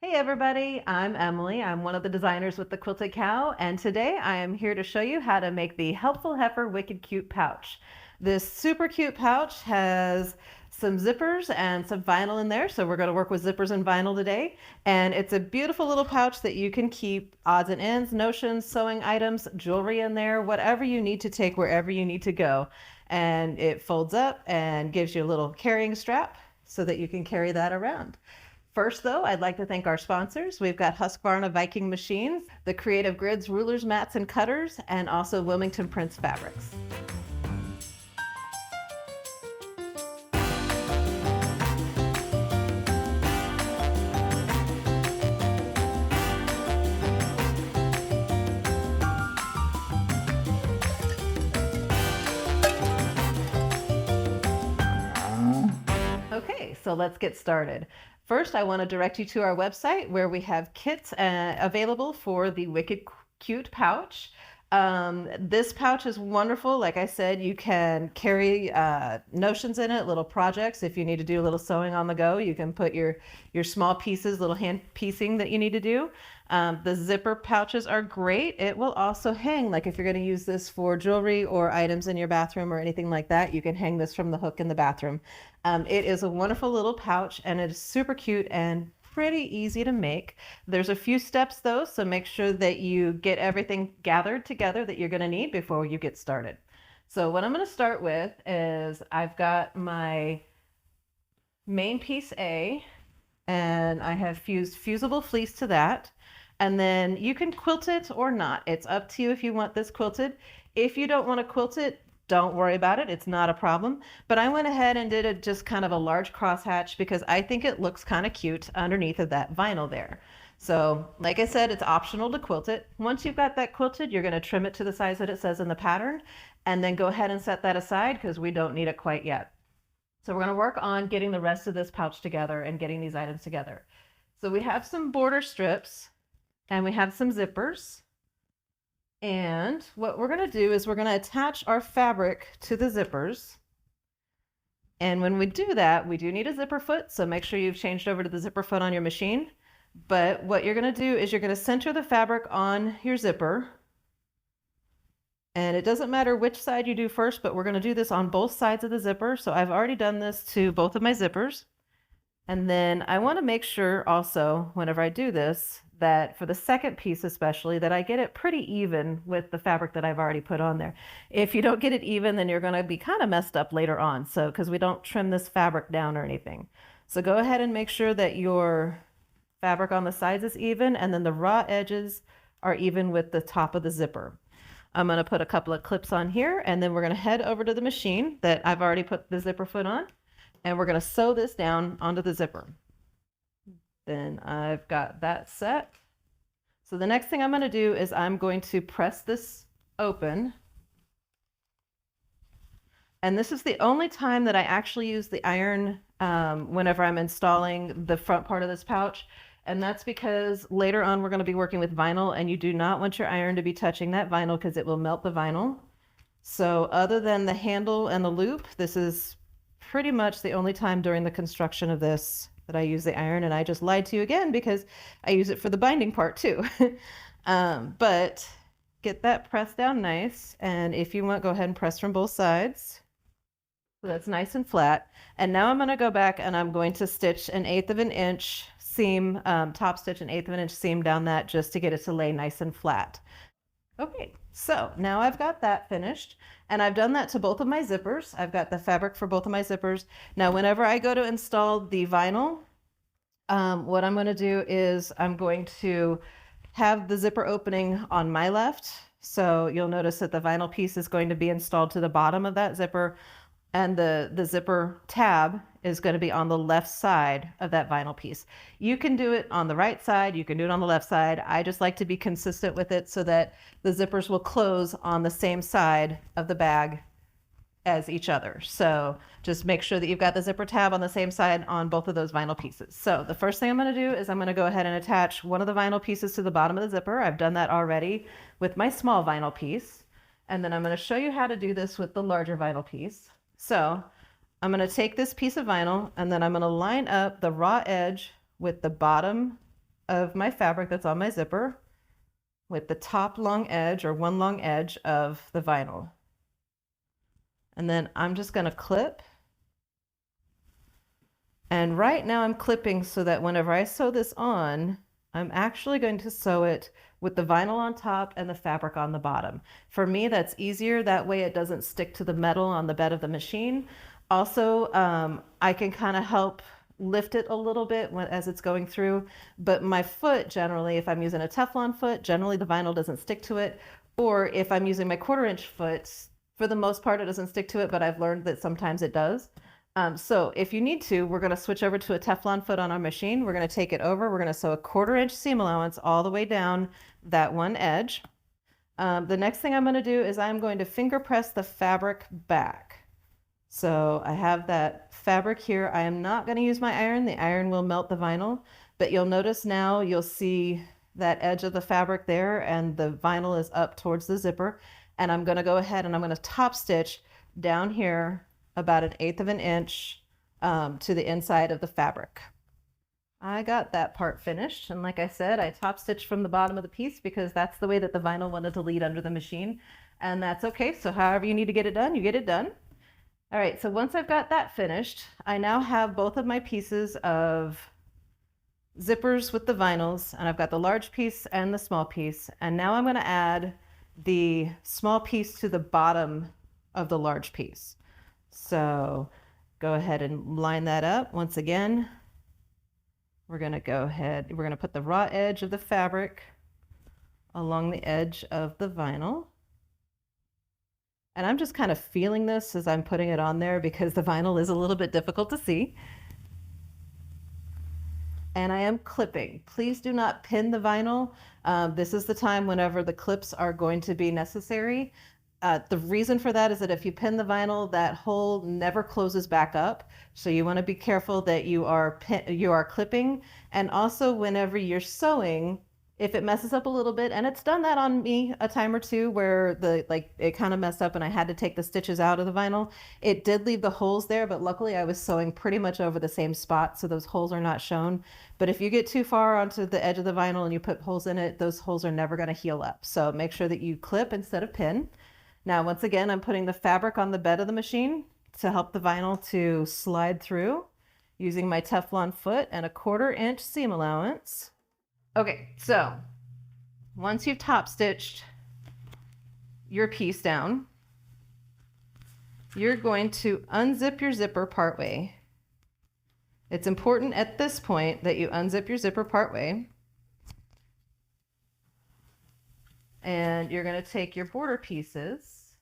Hey everybody, I'm Emily. I'm one of the designers with the Quilted Cow, and today I am here to show you how to make the Helpful Heifer Wicked Cute pouch. This super cute pouch has some zippers and some vinyl in there, so we're going to work with zippers and vinyl today. And it's a beautiful little pouch that you can keep odds and ends, notions, sewing items, jewelry in there, whatever you need to take wherever you need to go. And it folds up and gives you a little carrying strap so that you can carry that around. First, though, I'd like to thank our sponsors. We've got Husqvarna Viking Machines, the Creative Grids rulers, mats, and cutters, and also Wilmington Prince Fabrics. Okay, so let's get started. First, I want to direct you to our website where we have kits available for the Wicked Cute pouch. This pouch is wonderful. Like I said, you can carry notions in it, little projects. If you need to do a little sewing on the go, you can put your small pieces, little hand piecing that you need to do. The zipper pouches are great. It will also hang, like if you're going to use this for jewelry or items in your bathroom or anything like that, you can hang this from the hook in the bathroom. It is a wonderful little pouch and it is super cute and pretty easy to make. There's a few steps though, so make sure that you get everything gathered together that you're going to need before you get started. So what I'm going to start with is I've got my main piece A, and I have fused fusible fleece to that. And then you can quilt it or not. It's up to you if you want this quilted. If you don't want to quilt it, don't worry about it. It's not a problem. But I went ahead and did just kind of a large crosshatch because I think it looks kind of cute underneath of that vinyl there. So like I said, it's optional to quilt it. Once you've got that quilted, you're going to trim it to the size that it says in the pattern, and then go ahead and set that aside because we don't need it quite yet. So we're going to work on getting the rest of this pouch together and getting these items together. So we have some border strips and we have some zippers. And what we're going to do is we're going to attach our fabric to the zippers. And when we do that, we do need a zipper foot. So make sure you've changed over to the zipper foot on your machine. But what you're going to do is you're going to center the fabric on your zipper. And it doesn't matter which side you do first, but we're going to do this on both sides of the zipper. So I've already done this to both of my zippers. And then I want to make sure also, whenever I do this, that for the second piece especially, that I get it pretty even with the fabric that I've already put on there. If you don't get it even, then you're going to be kind of messed up later on. So, because we don't trim this fabric down or anything. So go ahead and make sure that your fabric on the sides is even, and then the raw edges are even with the top of the zipper. I'm going to put a couple of clips on here, and then we're going to head over to the machine that I've already put the zipper foot on, and we're going to sew this down onto the zipper. Then I've got that set. So the next thing I'm going to do is I'm going to press this open. And this is the only time that I actually use the iron whenever I'm installing the front part of this pouch. And that's because later on we're going to be working with vinyl, and you do not want your iron to be touching that vinyl because it will melt the vinyl. So other than the handle and the loop, this is pretty much the only time during the construction of this that I use the iron. And I just lied to you again because I use it for the binding part too. But get that pressed down nice. And if you want, go ahead and press from both sides. So that's nice and flat. And now I'm going to go back and I'm going to stitch 1/8 of an inch seam, top stitch 1/8 of an inch seam down that just to get it to lay nice and flat. Okay, so now I've got that finished, and I've done that to both of my zippers. I've got the fabric for both of my zippers. Now, whenever I go to install the vinyl, what I'm going to do is I'm going to have the zipper opening on my left. So you'll notice that the vinyl piece is going to be installed to the bottom of that zipper, and the zipper tab is going to be on the left side of that vinyl piece. You can do it on the right side, you can do it on the left side. I just like to be consistent with it so that the zippers will close on the same side of the bag as each other. So just make sure that you've got the zipper tab on the same side on both of those vinyl pieces. So the first thing I'm going to do is I'm going to go ahead and attach one of the vinyl pieces to the bottom of the zipper. I've done that already with my small vinyl piece. And then I'm going to show you how to do this with the larger vinyl piece. So I'm going to take this piece of vinyl and then I'm going to line up the raw edge with the bottom of my fabric that's on my zipper with the top long edge or one long edge of the vinyl. And then I'm just going to clip. And right now I'm clipping so that whenever I sew this on, I'm actually going to sew it with the vinyl on top and the fabric on the bottom. For me, that's easier. That way it doesn't stick to the metal on the bed of the machine. Also, I can kind of help lift it a little bit as it's going through, but my foot generally, if I'm using a Teflon foot, generally the vinyl doesn't stick to it. Or if I'm using my 1/4 inch foot, for the most part, it doesn't stick to it, but I've learned that sometimes it does. So if you need to, we're going to switch over to a Teflon foot on our machine. We're going to take it over. We're going to sew a 1/4 inch seam allowance all the way down that one edge. The next thing I'm going to do is I'm going to finger press the fabric back. So I have that fabric here. I am not going to use my iron. The iron will melt the vinyl, but you'll notice now you'll see that edge of the fabric there and the vinyl is up towards the zipper. And I'm going to go ahead and I'm going to top stitch down here about 1/8 of an inch to the inside of the fabric. I got that part finished, and like I said, I top stitched from the bottom of the piece because that's the way that the vinyl wanted to lead under the machine, and that's okay. So however you need to get it done, you get it done. All right, so once I've got that finished, I now have both of my pieces of zippers with the vinyls, and I've got the large piece and the small piece, and now I'm going to add the small piece to the bottom of the large piece. So go ahead and line that up. Once again, we're going to go ahead, we're going to put the raw edge of the fabric along the edge of the vinyl. And I'm just kind of feeling this as I'm putting it on there because the vinyl is a little bit difficult to see. And I am clipping. Please do not pin the vinyl. This is the time whenever the clips are going to be necessary. The reason for that is that if you pin the vinyl, that hole never closes back up. So you want to be careful that you are clipping. And also whenever you're sewing, if it messes up a little bit, and it's done that on me a time or two where it kind of messed up and I had to take the stitches out of the vinyl, it did leave the holes there, but luckily I was sewing pretty much over the same spot, so those holes are not shown. But if you get too far onto the edge of the vinyl and you put holes in it, those holes are never going to heal up. So make sure that you clip instead of pin. Now, once again, I'm putting the fabric on the bed of the machine to help the vinyl to slide through using my Teflon foot and a 1/4 inch seam allowance. Okay, so once you've top stitched your piece down, you're going to unzip your zipper partway. It's important at this point that you unzip your zipper partway. And you're going to take your border pieces,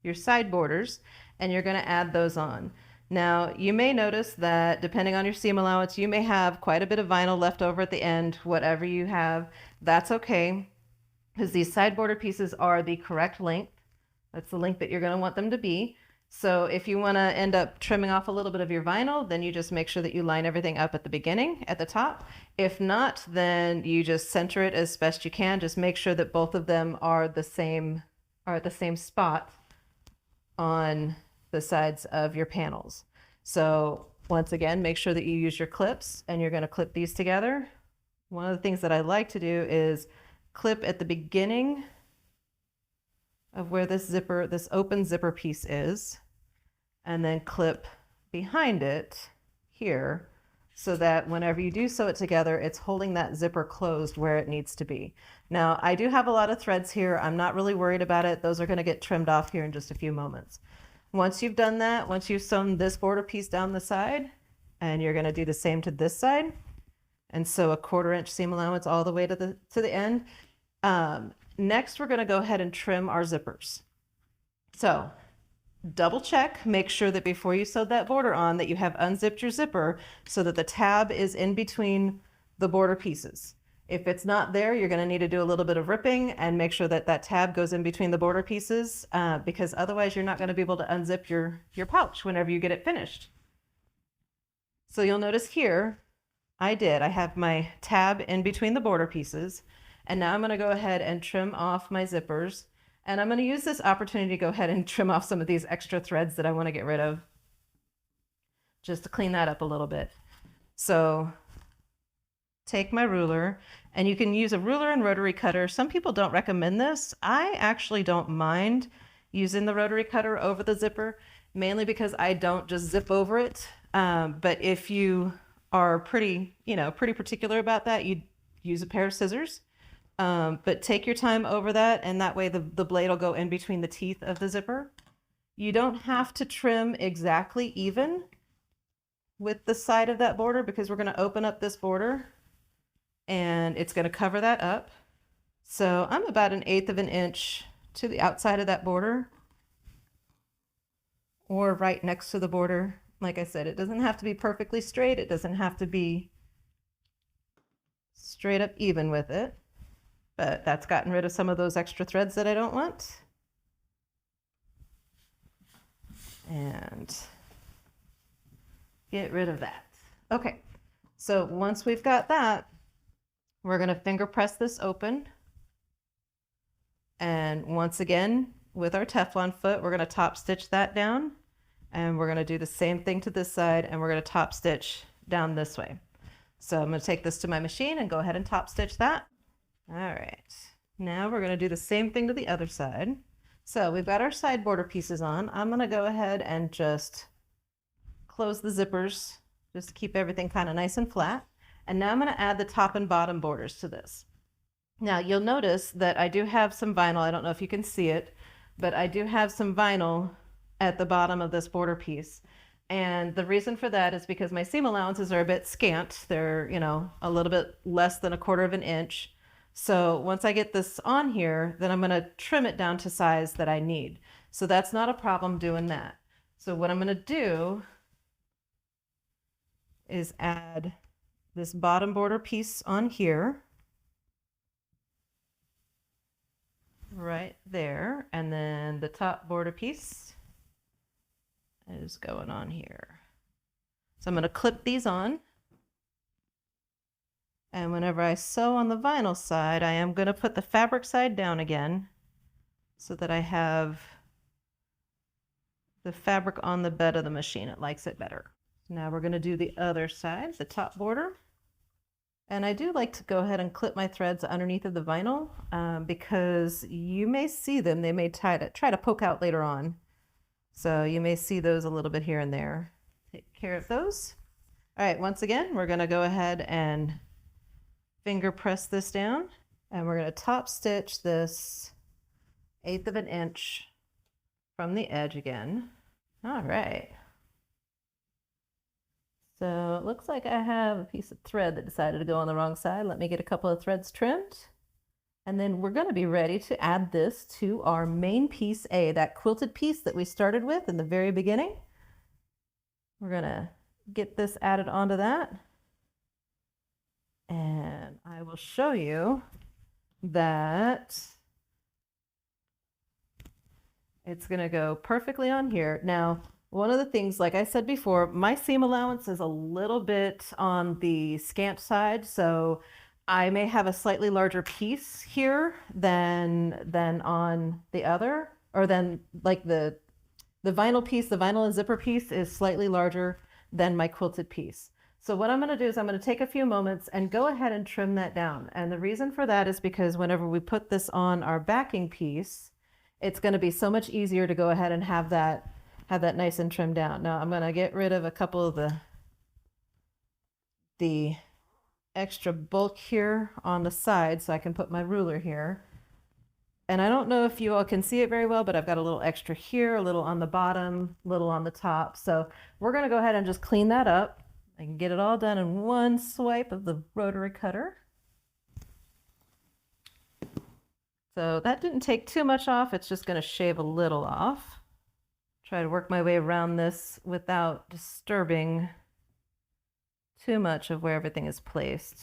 your side borders, and you're going to add those on. Now, you may notice that depending on your seam allowance, you may have quite a bit of vinyl left over at the end. Whatever you have, that's okay, because these side border pieces are the correct length. That's the length that you're going to want them to be. So if you want to end up trimming off a little bit of your vinyl, then you just make sure that you line everything up at the beginning, at the top. If not, then you just center it as best you can. Just make sure that both of them are at the same spot on the sides of your panels. So once again, make sure that you use your clips, and you're going to clip these together. One of the things that I like to do is clip at the beginning of where this open zipper piece is, and then clip behind it here so that whenever you do sew it together, it's holding that zipper closed where it needs to be. Now, I do have a lot of threads here. I'm not really worried about it. Those are going to get trimmed off here in just a few moments. Once you've done that, once you've sewn this border piece down the side, and you're going to do the same to this side, and sew a 1/4 inch seam allowance all the way to the end. Next, we're going to go ahead and trim our zippers. So double check, make sure that before you sew that border on that you have unzipped your zipper so that the tab is in between the border pieces. If it's not there, you're going to need to do a little bit of ripping and make sure that that tab goes in between the border pieces, because otherwise you're not going to be able to unzip your pouch whenever you get it finished. So you'll notice here, I have my tab in between the border pieces, and now I'm going to go ahead and trim off my zippers, and I'm going to use this opportunity to go ahead and trim off some of these extra threads that I want to get rid of, just to clean that up a little bit. So take my ruler, and you can use a ruler and rotary cutter. Some people don't recommend this. I actually don't mind using the rotary cutter over the zipper, mainly because I don't just zip over it. But if you are pretty particular about that, you use a pair of scissors. But take your time over that, and that way the blade will go in between the teeth of the zipper. You don't have to trim exactly even with the side of that border, because we're going to open up this border and it's going to cover that up. So I'm about 1/8 of an inch to the outside of that border, or right next to the border. Like I said, it doesn't have to be perfectly straight. It doesn't have to be straight up even with it, but that's gotten rid of some of those extra threads that I don't want. And get rid of that. Okay, so once we've got that, we're going to finger press this open. And once again, with our Teflon foot, we're going to top stitch that down. And we're going to do the same thing to this side, and we're going to top stitch down this way. So I'm going to take this to my machine and go ahead and top stitch that. All right, now we're going to do the same thing to the other side. So we've got our side border pieces on. I'm going to go ahead and just close the zippers just to keep everything kind of nice and flat. And now I'm going to add the top and bottom borders to this. Now you'll notice that I do have some vinyl. I don't know if you can see it, but I do have some vinyl at the bottom of this border piece. And the reason for that is because my seam allowances are a bit scant. They're, a little bit less than 1/4 of an inch. So once I get this on here, then I'm going to trim it down to size that I need. So that's not a problem doing that. So what I'm going to do is add this bottom border piece on here, right there, and then the top border piece is going on here. So I'm going to clip these on, and whenever I sew on the vinyl side, I am going to put the fabric side down again so that I have the fabric on the bed of the machine. It likes it better. Now we're going to do the other side, the top border. And I do like to go ahead and clip my threads underneath of the vinyl because you may see them. They may try to poke out later on. So you may see those a little bit here and there. Take care of those. All right, once again, we're going to go ahead and finger press this down. And we're going to top stitch this 1/8 of an inch from the edge again. All right. So it looks like I have a piece of thread that decided to go on the wrong side. Let me get a couple of threads trimmed. And then we're going to be ready to add this to our main piece A, that quilted piece that we started with in the very beginning. We're going to get this added onto that. And I will show you that it's going to go perfectly on here. Now, one of the things, like I said before, my seam allowance is a little bit on the scant side, so I may have a slightly larger piece here than on the other, or than like the vinyl piece, the vinyl and zipper piece is slightly larger than my quilted piece. So what I'm going to do is I'm going to take a few moments and go ahead and trim that down. And the reason for that is because whenever we put this on our backing piece, it's going to be so much easier to go ahead and have that nice and trimmed down. Now I'm going to get rid of a couple of the extra bulk here on the side so I can put my ruler here. And I don't know if you all can see it very well, but I've got a little extra here, a little on the bottom, a little on the top. So we're going to go ahead and just clean that up. I can get it all done in one swipe of the rotary cutter. So that didn't take too much off. It's just going to shave a little off. Try to work my way around this without disturbing too much of where everything is placed.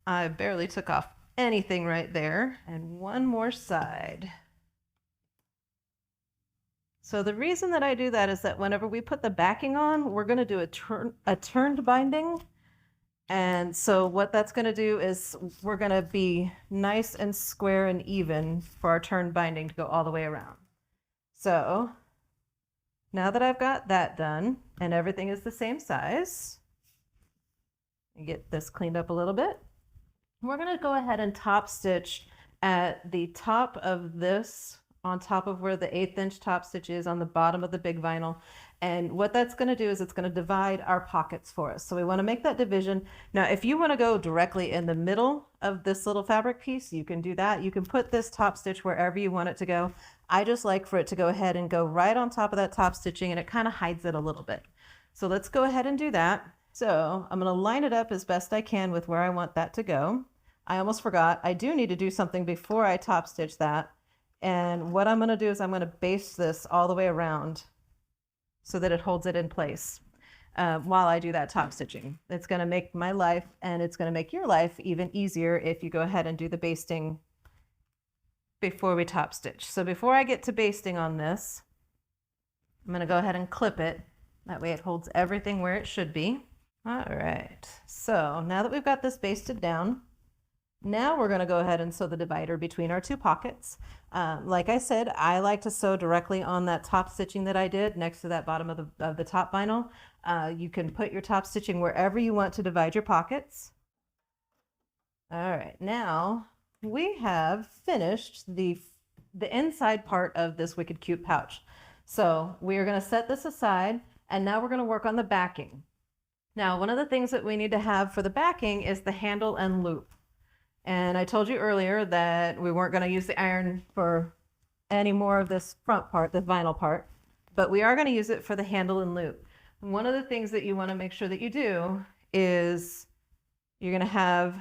I barely took off anything right there. And one more side. So the reason that I do that is that whenever we put the backing on, we're going to do a turned binding. And so what that's going to do is we're going to be nice and square and even for our turned binding to go all the way around. So now that I've got that done and everything is the same size, get this cleaned up a little bit. We're going to go ahead and top stitch at the top of this, on top of where the 1/8 inch top stitch is on the bottom of the big vinyl. And what that's going to do is it's going to divide our pockets for us. So we want to make that division. Now, if you want to go directly in the middle of this little fabric piece, you can do that. You can put this top stitch wherever you want it to go. I just like for it to go ahead and go right on top of that top stitching, and it kind of hides it a little bit. So let's go ahead and do that. So I'm going to line it up as best I can with where I want that to go. I almost forgot. I do need to do something before I top stitch that. And what I'm going to do is I'm going to baste this all the way around so that it holds it in place while I do that top stitching. It's going to make my life, and it's going to make your life even easier if you go ahead and do the basting before we top stitch. So before I get to basting on this, I'm going to go ahead and clip it. That way it holds everything where it should be. All right, so now that we've got this basted down, now we're going to go ahead and sew the divider between our two pockets. Like I said, I like to sew directly on that top stitching that I did next to that bottom of the top vinyl. You can put your top stitching wherever you want to divide your pockets. All right, now we have finished the inside part of this Wicked Cute pouch. So we are going to set this aside, and now we're going to work on the backing. Now, one of the things that we need to have for the backing is the handle and loop. And I told you earlier that we weren't going to use the iron for any more of this front part, the vinyl part, but we are going to use it for the handle and loop. One of the things that you want to make sure that you do is you're going to have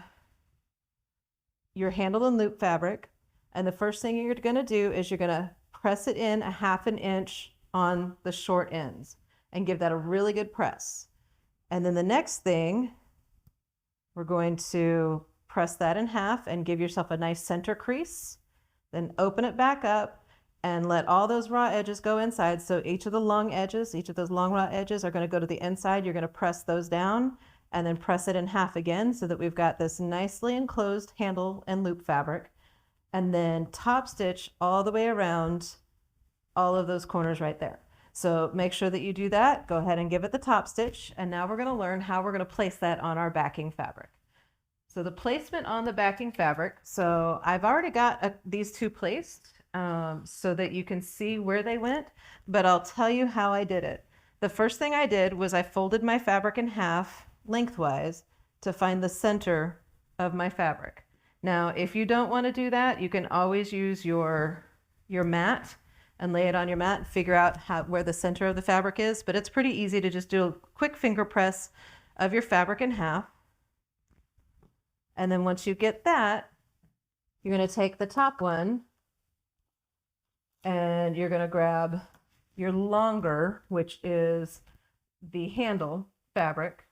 your handle and loop fabric, and the first thing you're going to do is you're going to press it in 1/2 inch on the short ends and give that a really good press. And then the next thing, we're going to press that in half and give yourself a nice center crease. Then open it back up and let all those raw edges go inside. So each of the long edges, each of those long raw edges are going to go to the inside. You're going to press those down and then press it in half again so that we've got this nicely enclosed handle and loop fabric. And then top stitch all the way around all of those corners right there. So make sure that you do that. Go ahead and give it the top stitch. And now we're going to learn how we're going to place that on our backing fabric. So the placement on the backing fabric. So I've already got these two placed so that you can see where they went, but I'll tell you how I did it. The first thing I did was I folded my fabric in half lengthwise to find the center of my fabric. Now, if you don't want to do that, you can always use your mat and lay it on your mat, figure out where the center of the fabric is, but it's pretty easy to just do a quick finger press of your fabric in half. And then once you get that, you're going to take the top one and you're going to grab your longer, which is the handle fabric,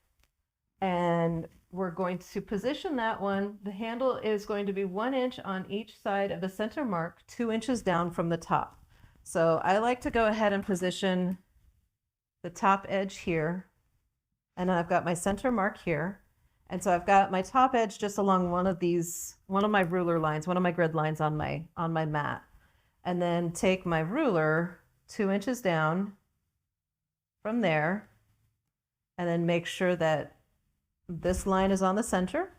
and we're going to position that one. The handle is going to be 1 inch on each side of the center mark, 2 inches down from the top. So I like to go ahead and position the top edge here, and I've got my center mark here. And so I've got my top edge just along one of my ruler lines, one of my grid lines on my mat. And then take my ruler 2 inches down from there, and then make sure that this line is on the center.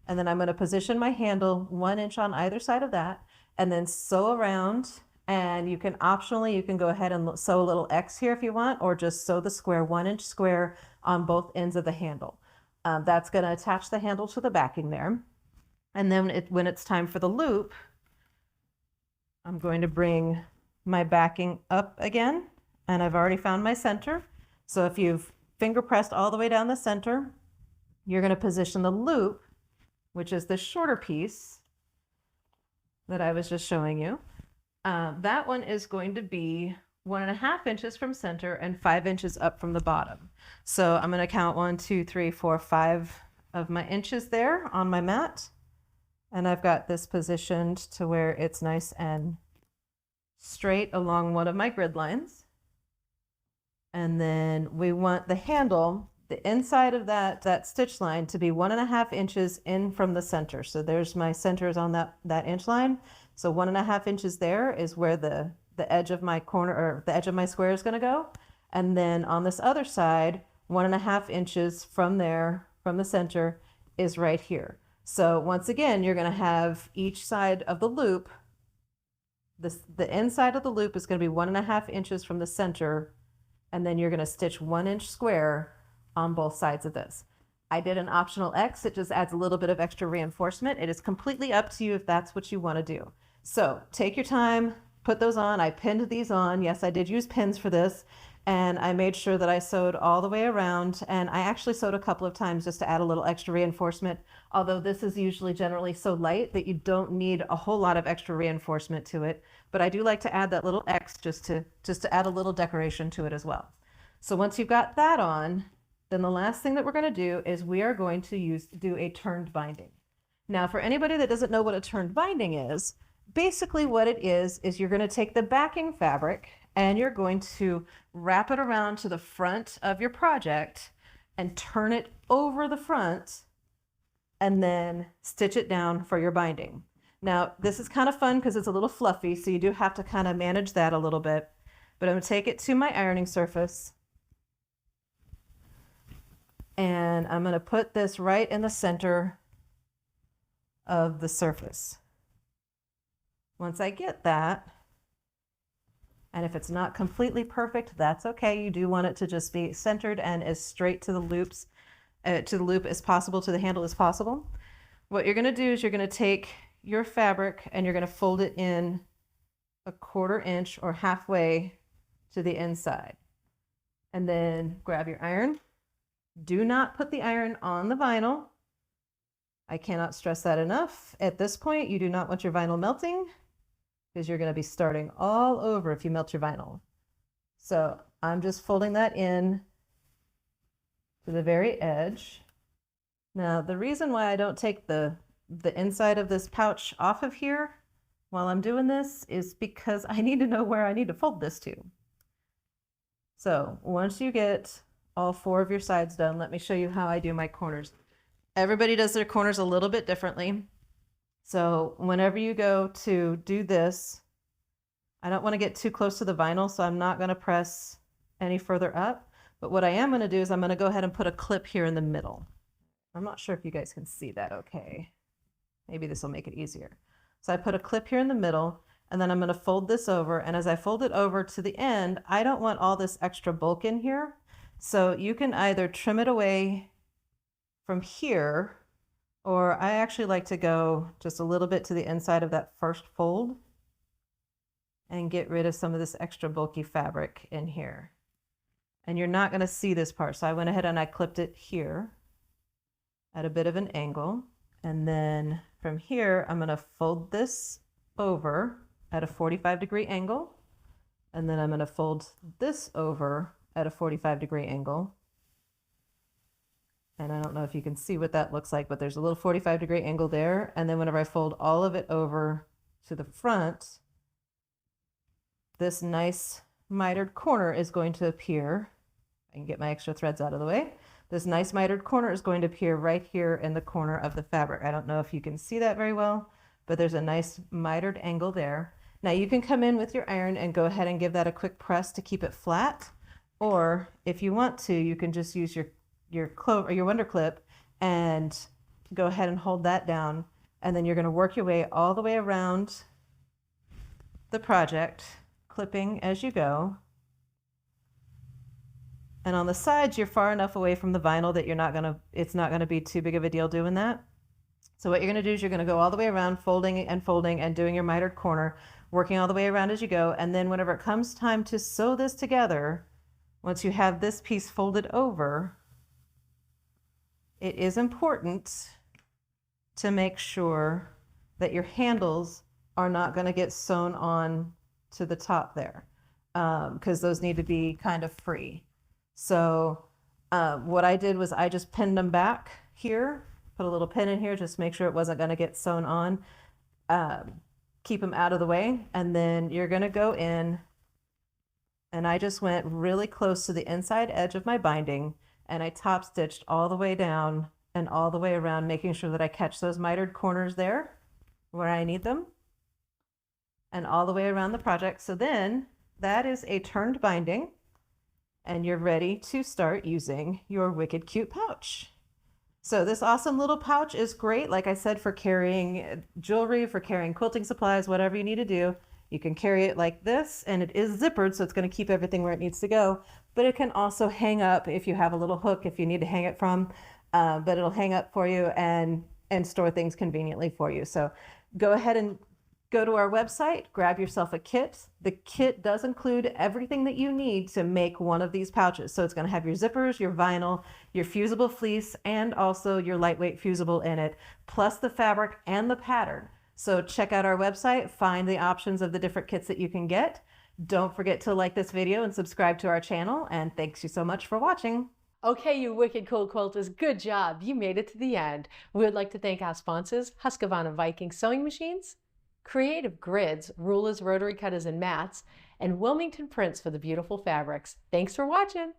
And then I'm going to position my handle 1 inch on either side of that, and then sew around. And you can optionally, you can go ahead and sew a little X here if you want, or just sew the square 1 inch square on both ends of the handle. That's going to attach the handle to the backing there. And then when it's time for the loop, I'm going to bring my backing up again, and I've already found my center. So if you've finger pressed all the way down the center, you're going to position the loop, which is the shorter piece that I was just showing you. That one is going to be 1.5 inches from center and 5 inches up from the bottom. So I'm going to count 1, 2, 3, 4, 5 of my inches there on my mat. And I've got this positioned to where it's nice and straight along one of my grid lines. And then we want the handle, the inside of that stitch line, to be 1.5 inches in from the center. So there's my centers on that inch line. So 1.5 inches there is where the edge of my corner, or the edge of my square, is going to go. And then on this other side, 1.5 inches from there, from the center, is right here. So once again, you're going to have each side of the loop, the inside of the loop is going to be 1.5 inches from the center, and then you're going to stitch 1 inch square on both sides of this. I did an optional X. It just adds a little bit of extra reinforcement. It is completely up to you if that's what you want to do. So take your time, put those on. I pinned these on. Yes, I did use pins for this. And I made sure that I sewed all the way around. And I actually sewed a couple of times just to add a little extra reinforcement. Although this is usually generally so light that you don't need a whole lot of extra reinforcement to it. But I do like to add that little X just to add a little decoration to it as well. So once you've got that on, then the last thing that we're going to do is we are going to do a turned binding. Now, for anybody that doesn't know what a turned binding is, basically what it is you're going to take the backing fabric and you're going to wrap it around to the front of your project and turn it over the front and then stitch it down for your binding. Now, this is kind of fun because it's a little fluffy, so you do have to kind of manage that a little bit. But I'm going to take it to my ironing surface and I'm going to put this right in the center of the surface. Once I get that, and if it's not completely perfect, that's okay. You do want it to just be centered and as straight to the loops, to the loop as possible, to the handle as possible. What you're going to do is you're going to take your fabric and you're going to fold it in 1/4 inch or halfway to the inside. And then grab your iron. Do not put the iron on the vinyl. I cannot stress that enough. At this point, you do not want your vinyl melting because you're going to be starting all over if you melt your vinyl. So I'm just folding that in to the very edge. Now, the reason why I don't take the inside of this pouch off of here while I'm doing this is because I need to know where I need to fold this to. So once you get all 4 of your sides done, let me show you how I do my corners. Everybody does their corners a little bit differently. So whenever you go to do this, I don't want to get too close to the vinyl, so I'm not going to press any further up. But what I am going to do is I'm going to go ahead and put a clip here in the middle. I'm not sure if you guys can see that okay. Maybe this will make it easier. So I put a clip here in the middle, and then I'm going to fold this over. And as I fold it over to the end, I don't want all this extra bulk in here. So you can either trim it away from here, or I actually like to go just a little bit to the inside of that first fold and get rid of some of this extra bulky fabric in here. And you're not going to see this part. So I went ahead and I clipped it here at a bit of an angle. And then from here, I'm going to fold this over at a 45-degree angle. And then I'm going to fold this over at a 45-degree angle. And I don't know if you can see what that looks like, but there's a little 45-degree angle there. And then whenever I fold all of it over to the front, this nice mitered corner is going to appear. I can get my extra threads out of the way. This nice mitered corner is going to appear right here in the corner of the fabric. I don't know if you can see that very well, but there's a nice mitered angle there. Now you can come in with your iron and go ahead and give that a quick press to keep it flat. Or if you want to, you can just use your Wonder Clip and go ahead and hold that down. And then you're going to work your way all the way around the project, clipping as you go. And on the sides, you're far enough away from the vinyl that it's not going to be too big of a deal doing that. So what you're going to do is you're going to go all the way around, folding and doing your mitered corner, working all the way around as you go. And then whenever it comes time to sew this together, once you have this piece folded over, it is important to make sure that your handles are not going to get sewn on to the top there, because those need to be kind of free. So what I did was I just pinned them back here, put a little pin in here, just make sure it wasn't going to get sewn on, keep them out of the way. And then you're going to go in, and I just went really close to the inside edge of my binding, and I top stitched all the way down and all the way around, making sure that I catch those mitered corners there where I need them, and all the way around the project. So then that is a turned binding, and you're ready to start using your Wicked Cute pouch. So this awesome little pouch is great, like I said, for carrying jewelry, for carrying quilting supplies, whatever you need to do. You can carry it like this, and it is zippered, so it's going to keep everything where it needs to go. But it can also hang up if you have a little hook, if you need to hang it from. But it'll hang up for you and store things conveniently for you. So go ahead and go to our website, grab yourself a kit. The kit does include everything that you need to make one of these pouches. So it's going to have your zippers, your vinyl, your fusible fleece, and also your lightweight fusible in it, plus the fabric and the pattern. So check out our website, find the options of the different kits that you can get. Don't forget to like this video and subscribe to our channel, and thanks you so much for watching. Okay, you wicked cool quilters, good job. You made it to the end. We would like to thank our sponsors, Husqvarna Viking Sewing Machines, Creative Grids, rulers, rotary cutters, and mats, and Wilmington Prints for the beautiful fabrics. Thanks for watching.